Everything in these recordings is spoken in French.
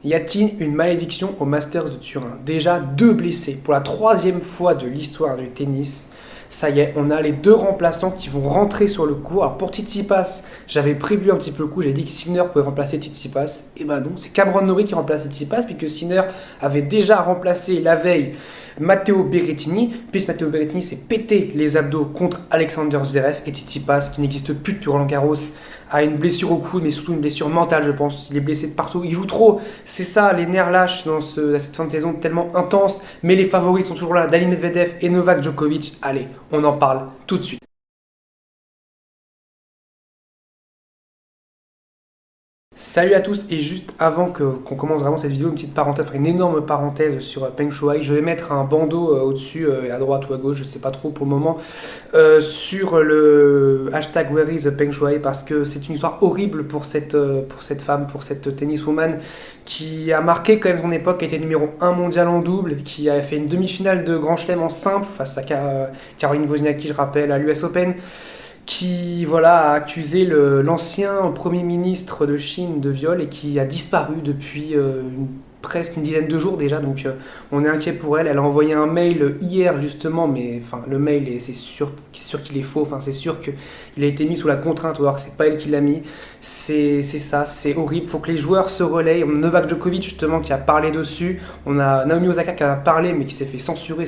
Y a-t-il une malédiction au Masters de Turin? Déjà 2 blessés pour la 3e fois de l'histoire du tennis. Ça y est, on a les 2 remplaçants qui vont rentrer sur le court. Alors pour Tsitsipas, j'avais prévu un petit peu le coup, j'ai dit que Sinner pouvait remplacer Tsitsipas. Et ben non, c'est Cameron Norrie qui remplace Tsitsipas, puisque Sinner avait déjà remplacé la veille Matteo Berrettini. Puis Matteo Berrettini s'est pété les abdos contre Alexander Zverev, et Tsitsipas, qui n'existe plus depuis Roland Garros, a une blessure au coude, mais surtout une blessure mentale, je pense. Il est blessé de partout, il joue trop. C'est ça, les nerfs lâchent dans cette fin de saison tellement intense. Mais les favoris sont toujours là, Daniil Medvedev et Novak Djokovic. Allez, on en parle tout de suite. Salut à tous, et juste avant qu'on commence vraiment cette vidéo, une petite parenthèse, une énorme parenthèse sur Peng Shuai. Je vais mettre un bandeau au-dessus, à droite ou à gauche, je sais pas trop pour le moment, sur le hashtag Where is Peng Shuai, parce que c'est une histoire horrible pour cette femme, pour cette tenniswoman qui a marqué quand même son époque, qui était numéro 1 mondial en double, qui a fait une demi-finale de Grand Chelem en simple face à Caroline Wozniacki, je rappelle, à l'US Open, qui voilà, a accusé l'ancien Premier ministre de Chine de viol et qui a disparu depuis presque une dizaine de jours déjà, donc on est inquiet pour elle. Elle a envoyé un mail hier justement, mais enfin le mail c'est sûr qu'il est faux, enfin c'est sûr qu'il a été mis sous la contrainte, alors que c'est pas elle qui l'a mis. C'est ça, c'est horrible, faut que les joueurs se relayent. On a Novak Djokovic justement qui a parlé dessus, on a Naomi Osaka qui a parlé mais qui s'est fait censurer,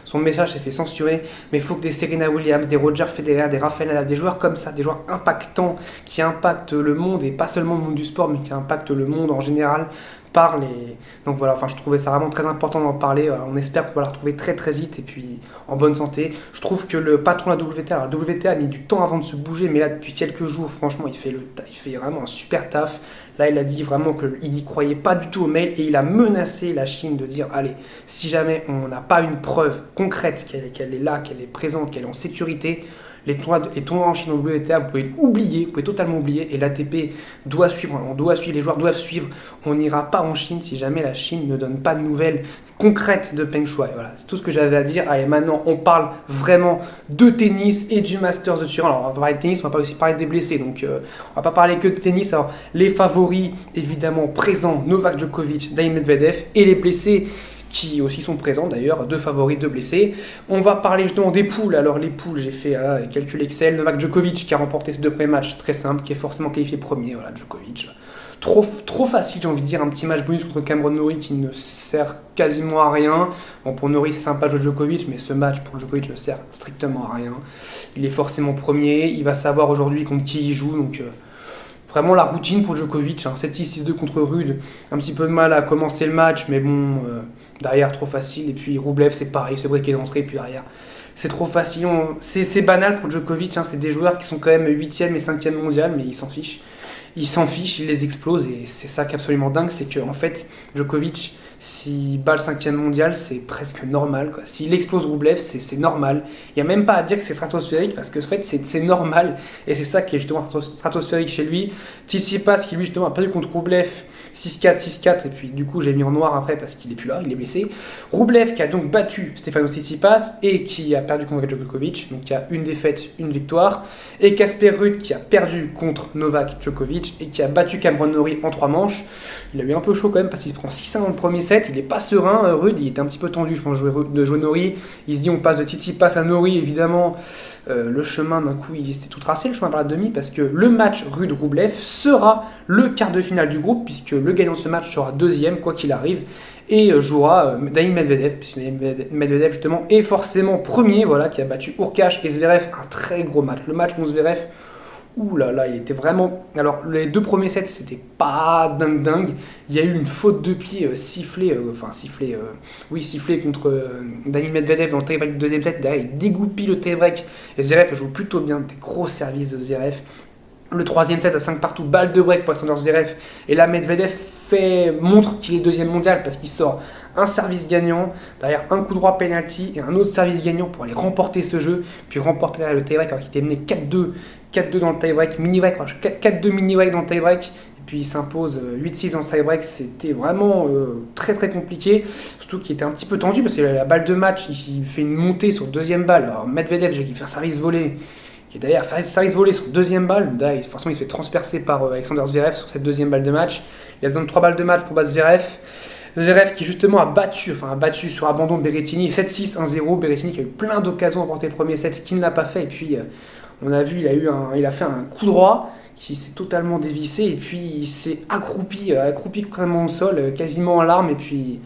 son message s'est fait censurer, mais il faut que des Serena Williams, des Roger Federer, des Rafael Nadal, des joueurs comme ça, des joueurs impactants qui impactent le monde, et pas seulement le monde du sport, mais qui impactent le monde en général, parle. Et donc voilà, enfin je trouvais ça vraiment très important d'en parler. On espère pouvoir la retrouver très très vite et puis en bonne santé. Je trouve que le patron de la WTA, alors la WTA a mis du temps avant de se bouger, mais là depuis quelques jours, franchement, il fait vraiment un super taf. Là, il a dit vraiment qu'il n'y croyait pas du tout au mail, et il a menacé la Chine de dire allez, si jamais on n'a pas une preuve concrète qu'elle est là, qu'elle est présente, qu'elle est en sécurité, les tournois en Chine au WTA, vous pouvez oublier, vous pouvez totalement oublier, et l'ATP doit suivre, on doit suivre, les joueurs doivent suivre. On n'ira pas en Chine si jamais la Chine ne donne pas de nouvelles concrètes de Peng Shuai. Voilà, c'est tout ce que j'avais à dire. Allez, maintenant on parle vraiment de tennis et du Masters de Turin. Alors on va parler de tennis, on va pas aussi parler des blessés, donc on va pas parler que de tennis. Alors les favoris évidemment présents, Novak Djokovic, Daniil Medvedev, et les blessés qui aussi sont présents d'ailleurs, 2 favoris, 2 blessés. On va parler justement des poules. Alors les poules, j'ai fait calcul Excel. Novak Djokovic qui a remporté ses 2 premiers matchs, très simple, qui est forcément qualifié premier. Voilà, Djokovic. Trop facile, j'ai envie de dire, un petit match bonus contre Cameron Norrie qui ne sert quasiment à rien. Bon, pour Norrie c'est sympa de jouer Djokovic, mais ce match pour Djokovic ne sert strictement à rien. Il est forcément premier, il va savoir aujourd'hui contre qui il joue, donc vraiment la routine pour Djokovic, 7-6, 6-2 contre Rude, un petit peu de mal à commencer le match, mais bon, derrière trop facile. Et puis Rublev c'est pareil, c'est vrai qu'il est d'entrée, et puis derrière c'est trop facile. C'est banal pour Djokovic, c'est des joueurs qui sont quand même 8e et 5e mondial, mais ils s'en fichent. Il les explose, et c'est ça qui est absolument dingue, c'est que en fait Djokovic, s'il bat le 5e mondial, c'est presque normal, quoi. S'il explose Rublev, c'est normal. Il n'y a même pas à dire que c'est stratosphérique, parce que en fait c'est normal, et c'est ça qui est justement stratosphérique chez lui. Tsitsipas qui lui justement a perdu contre Rublev 6-4, 6-4, et puis du coup j'ai mis en noir après parce qu'il est plus là, il est blessé. Rublev qui a donc battu Stefanos Tsitsipas et qui a perdu contre Djokovic, donc il y a une défaite, une victoire. Et Casper Ruud qui a perdu contre Novak Djokovic et qui a battu Cameron Norrie en 3 manches. Il a eu un peu chaud quand même parce qu'il se prend 6-1 dans le premier set, il n'est pas serein. Ruud, il était un petit peu tendu, je pense, de jouer Norrie. Il se dit on passe de Tsitsipas à Norrie, évidemment. Le chemin d'un coup, il s'est tout tracé, le chemin par la demi, parce que le match Ruud-Rublev sera le quart de finale du groupe, puisque le gagnant de ce match sera 2e, quoi qu'il arrive, et jouera Daniil Medvedev, puisque Medvedev justement est forcément premier, voilà, qui a battu Hurkacz et Zverev, un très gros match. Le match contre Zverev, ouh là là, il était vraiment... Alors, les 2 premiers sets, c'était pas dingue. Il y a eu une faute de pied sifflée contre Daniil Medvedev dans le tie-break du 2e set. Derrière, il dégoupille le tie-break. Et Zverev joue plutôt bien, des gros services de Zverev. Le 3e set à 5 partout, balle de break pour Alexander Zverev. Et là, Medvedev montre qu'il est 2e mondial parce qu'il sort un service gagnant, derrière un coup droit penalty et un autre service gagnant pour aller remporter ce jeu, puis remporter le tie-break alors qu'il était mené 4-2 dans le tie-break, mini-break, 4-2 mini-break dans le tie-break, et puis il s'impose 8-6 dans le tie-break. C'était vraiment très très compliqué, surtout qu'il était un petit peu tendu parce que la balle de match, il fait une montée sur 2e balle. Alors Medvedev, qui fait un service volé, qui est d'ailleurs service volé sur 2e balle, là, forcément il se fait transpercer par Alexander Zverev sur cette 2e balle de match. Il a besoin de 3 balles de match pour battre Zverev. Zverev qui justement a battu sur abandon Berrettini, 7-6, 1-0. Berrettini qui a eu plein d'occasions à porter le premier set, qui ne l'a pas fait. Et puis on a vu, il a fait un coup droit qui s'est totalement dévissé. Et puis il s'est accroupi complètement au sol, quasiment en larmes. Et puis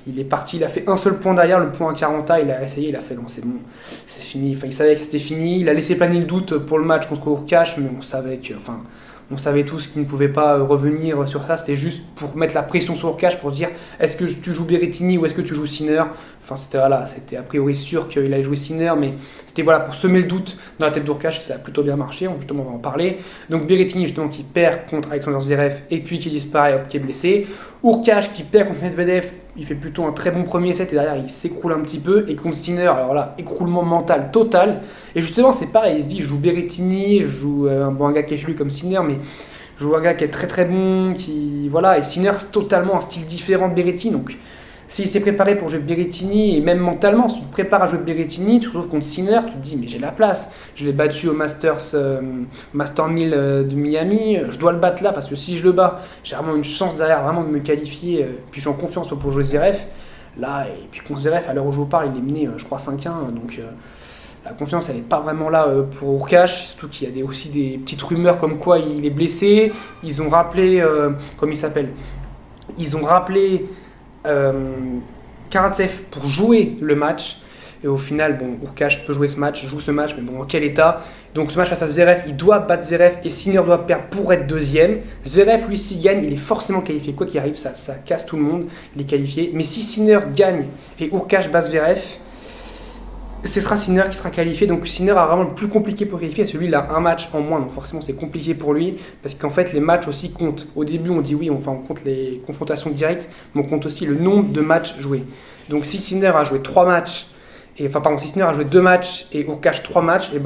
il est parti, il a fait un seul point derrière, le point à 40, il a essayé, il a fait non, c'est bon, c'est fini. Enfin, il savait que c'était fini. Il a laissé planer le doute pour le match contre Hurkacz, mais on savait tous qu'il ne pouvait pas revenir sur ça. C'était juste pour mettre la pression sur Hurkacz, pour dire est-ce que tu joues Berrettini ou est-ce que tu joues Sinner. Enfin, c'était a priori sûr qu'il allait jouer Sinner, mais c'était pour semer le doute dans la tête d'Hurkacz. Ça a plutôt bien marché, justement on va en parler. Donc Berrettini justement qui perd contre Alexander Zverev et puis qui disparaît, qui est blessé. Hurkacz qui perd contre Medvedev, il fait plutôt un très bon premier set et derrière il s'écroule un petit peu. Et contre Sinner, alors là, écroulement mental total. Et justement c'est pareil, il se dit je joue Berrettini, je joue un gars qui est chez lui comme Sinner, mais je joue un gars qui est très très bon, et Sinner c'est totalement un style différent de Berrettini. Donc s'il s'est préparé pour jouer Berrettini, et même mentalement, si tu te prépares à jouer Berrettini, tu te retrouves contre Sinner, tu te dis mais j'ai la place, je l'ai battu au Master 1000 de Miami, je dois le battre là parce que si je le bats, j'ai vraiment une chance derrière vraiment de me qualifier, puis j'ai en confiance pour jouer Zverev. Là, et puis contre Zverev, à l'heure où je vous parle, il est mené je crois 5-1, donc la confiance elle n'est pas vraiment là pour Hurkacz, surtout qu'il y a aussi des petites rumeurs comme quoi il est blessé. Ils ont rappelé, comment il s'appelle, ils ont rappelé Karatsev pour jouer le match. Et au final, Hurkacz peut jouer ce match, joue ce match, mais bon, en quel état? Donc ce match face à Zverev, il doit battre Zverev et Sinner doit perdre pour être deuxième. Zverev, lui, s'il gagne, il est forcément qualifié. Quoi qu'il arrive, ça casse tout le monde, il est qualifié. Mais si Sinner gagne et Hurkacz bat Zverev, ce sera Sinner qui sera qualifié. Donc Sinner a vraiment le plus compliqué pour qualifier. Celui il a un match en moins, donc forcément c'est compliqué pour lui. Parce qu'en fait les matchs aussi comptent. Au début on dit oui, on compte les confrontations directes, mais on compte aussi le nombre de matchs joués. Donc si Sinner a joué 3 matchs, si Sinner a joué 2 matchs et Hurkacz 3 matchs, et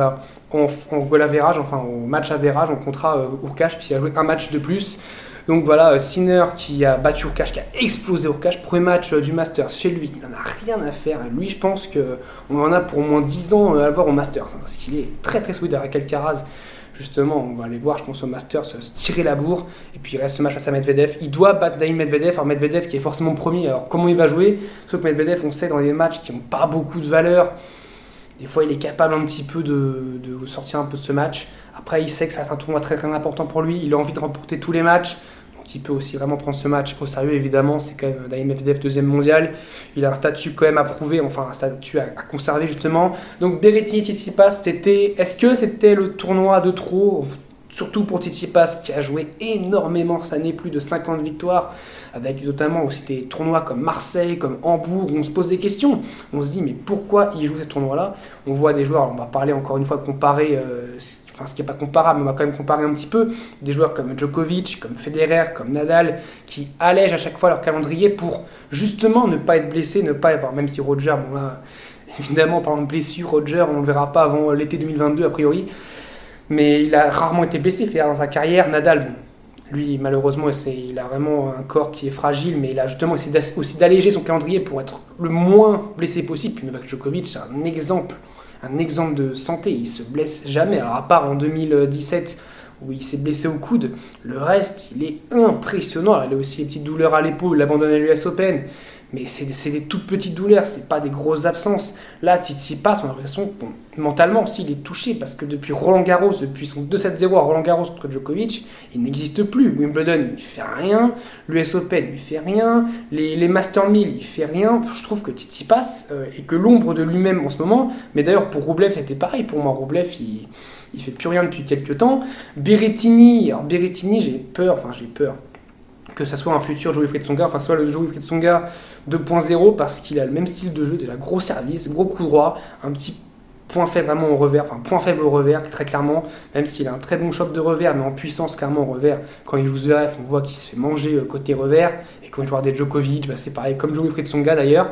en goal average, au match average, on comptera Hurkacz puisqu'il a joué un match de plus. Donc voilà, Sinner qui a battu Hurkacz, qui a explosé Hurkacz, premier match du Masters chez lui, il n'en a rien à faire. Lui, je pense qu'on en a pour au moins 10 ans à le voir au Masters, parce qu'il est très très solide avec Alcaraz. Justement, on va aller voir, je pense, au Masters, se tirer la bourre. Et puis il reste ce match face à Medvedev. Il doit battre Daniil Medvedev. Alors Medvedev qui est forcément premier, alors comment il va jouer? Sauf que Medvedev, on sait, dans les matchs qui n'ont pas beaucoup de valeur, des fois il est capable un petit peu de sortir un peu de ce match. Après, il sait que ça c'est un tournoi très très important pour lui. Il a envie de remporter tous les matchs. Donc il peut aussi vraiment prendre ce match au sérieux, évidemment. C'est quand même Daniil Medvedev, deuxième mondial. Il a un statut quand même à prouver, un statut à conserver justement. Donc Berrettini Tsitsipas, est-ce que c'était le tournoi de trop? Surtout pour Tsitsipas qui a joué énormément cette année, plus de 50 victoires, avec notamment aussi des tournois comme Marseille, comme Hambourg, où on se pose des questions. On se dit mais pourquoi il joue ces tournois-là? On voit des joueurs, on va parler encore une fois comparer, ce qui n'est pas comparable, mais on va quand même comparer un petit peu, des joueurs comme Djokovic, comme Federer, comme Nadal, qui allègent à chaque fois leur calendrier pour justement ne pas être blessé, ne pas avoir, même si Roger, là, évidemment, par exemple blessure, Roger, on ne le verra pas avant l'été 2022 a priori, mais il a rarement été blessé dans sa carrière. Nadal, lui malheureusement il a vraiment un corps qui est fragile, mais il a justement essayé aussi d'alléger son calendrier pour être le moins blessé possible. Puis Novak Djokovic, c'est un exemple de santé, il se blesse jamais, alors à part en 2017 où il s'est blessé au coude, le reste il est impressionnant. Il a aussi des petites douleurs à l'épaule, il abandonne à l'US Open, mais c'est des toutes petites douleurs, c'est pas des grosses absences. Là, Tsitsipas, on a l'impression que mentalement aussi il est touché parce que depuis Roland Garros, depuis son 2-7-0 à Roland Garros contre Djokovic, il n'existe plus. Wimbledon, il fait rien, l'US Open, il fait rien, les Master 1000, il fait rien. Je trouve que Tsitsipas est que l'ombre de lui-même en ce moment, mais d'ailleurs pour Rublev c'était pareil. Pour moi, Rublev il fait plus rien depuis quelques temps. Berrettini, j'ai peur que ça soit un futur Joe-Wilfried Tsonga, soit le Joe-Wilfried Tsonga 2.0, parce qu'il a le même style de jeu, déjà gros service, gros coup droit, un petit point faible vraiment au revers, point faible au revers très clairement, même s'il a un très bon choc de revers, mais en puissance clairement au revers. Quand il joue Zverev, on voit qu'il se fait manger côté revers, et quand il joue des Djokovic, c'est pareil, comme Joe-Wilfried Tsonga d'ailleurs.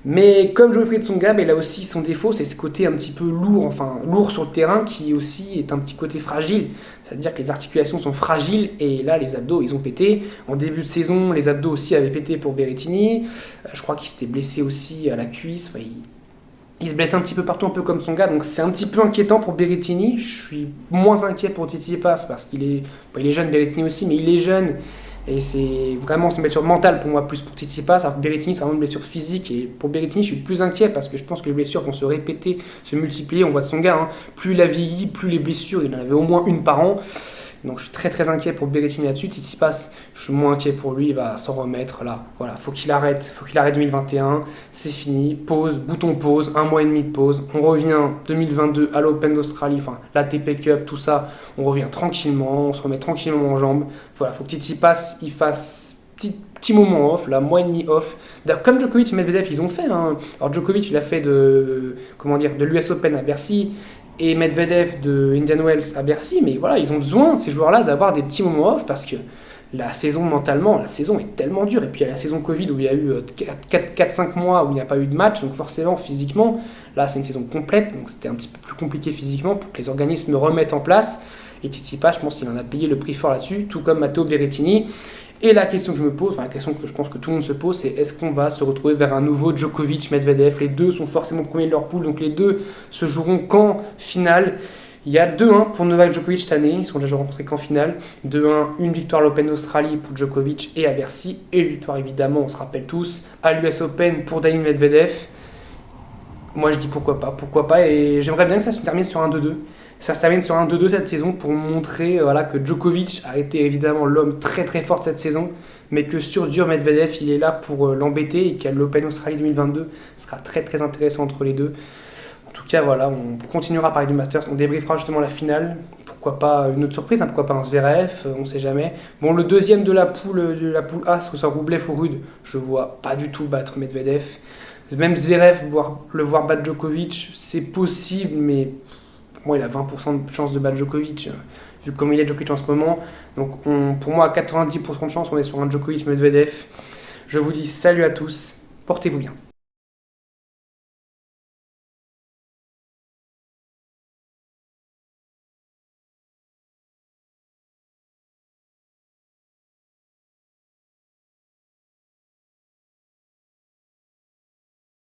Mais comme Joe-Wilfried Tsonga, il a aussi son défaut, c'est ce côté un petit peu lourd sur le terrain, qui aussi est un petit côté fragile. C'est-à-dire que les articulations sont fragiles, et là les abdos ils ont pété. En début de saison, les abdos aussi avaient pété pour Berrettini. Je crois qu'il s'était blessé aussi à la cuisse. Il se blesse un petit peu partout, un peu comme Tsonga, donc c'est un petit peu inquiétant pour Berrettini. Je suis moins inquiet pour Tsitsipas parce qu'il est jeune, Berrettini aussi, mais il est jeune. Et c'est vraiment une blessure mentale pour moi, plus pour Tsitsipas. Alors que Berrettini, c'est vraiment une blessure physique. Et pour Berrettini, je suis plus inquiet parce que je pense que les blessures vont se répéter, se multiplier. On voit de son gars, hein, plus il a vieilli, plus les blessures, il en avait au moins une par an. Donc je suis très très inquiet pour Berrettini là-dessus. Tsitsipas, je suis moins inquiet pour lui, il va s'en remettre là. Voilà, faut qu'il arrête 2021, c'est fini. Pause, bouton pause, 1 mois et demi de pause. On revient 2022 à l'Open d'Australie, enfin l'ATP Cup, tout ça. On revient tranquillement, on se remet tranquillement en jambes. Voilà, faut que Tsitsipas il fasse petit moment off, là, mois et demi off. D'ailleurs, comme Djokovic et Medvedev, ils ont fait. Hein. Alors Djokovic, il a fait de l'US Open à Bercy et Medvedev de Indian Wells à Bercy, mais voilà, ils ont besoin, ces joueurs-là, d'avoir des petits moments off parce que la saison, mentalement, la saison est tellement dure. Et puis il y a la saison Covid où il y a eu 4-5 mois où il n'y a pas eu de match, donc forcément, physiquement, là, c'est une saison complète, donc c'était un petit peu plus compliqué physiquement pour que les organismes remettent en place. Et Tsitsipas, je pense qu'il en a payé le prix fort là-dessus, tout comme Matteo Berrettini. Et la question que je me pose, enfin la question que je pense que tout le monde se pose, c'est est-ce qu'on va se retrouver vers un nouveau Djokovic-Medvedev? Les deux sont forcément premiers de leur poule, donc les deux se joueront qu'en finale. Il y a 2-1 pour Novak Djokovic cette année, ils sont déjà rencontrés qu'en finale. 2-1, une victoire à l'Open d'Australie pour Djokovic et à Bercy, et une victoire évidemment, on se rappelle tous, à l'US Open pour Daniil Medvedev. Moi je dis pourquoi pas, et j'aimerais bien que ça se termine sur un 2-2. Ça se termine sur un 2-2 cette saison pour montrer voilà, que Djokovic a été évidemment l'homme très très fort de cette saison, mais que sur dur, Medvedev il est là pour l'embêter et qu'à l'Open Australie 2022 sera très très intéressant entre les deux. En tout cas, voilà, on continuera à parler du Masters, on débriefera justement la finale. Pourquoi pas une autre surprise, hein, pourquoi pas un Zverev, on sait jamais. Bon, le deuxième de la poule A, ce soit Rublev ou Rude, je vois pas du tout battre Medvedev. Même Zverev, le voir battre Djokovic, c'est possible, mais pour moi, il a 20% de chance de battre Djokovic, vu comme il est Djokovic en ce moment. Donc, pour moi, à 90% de chance, on est sur un Djokovic-Medvedev. Je vous dis salut à tous, portez-vous bien.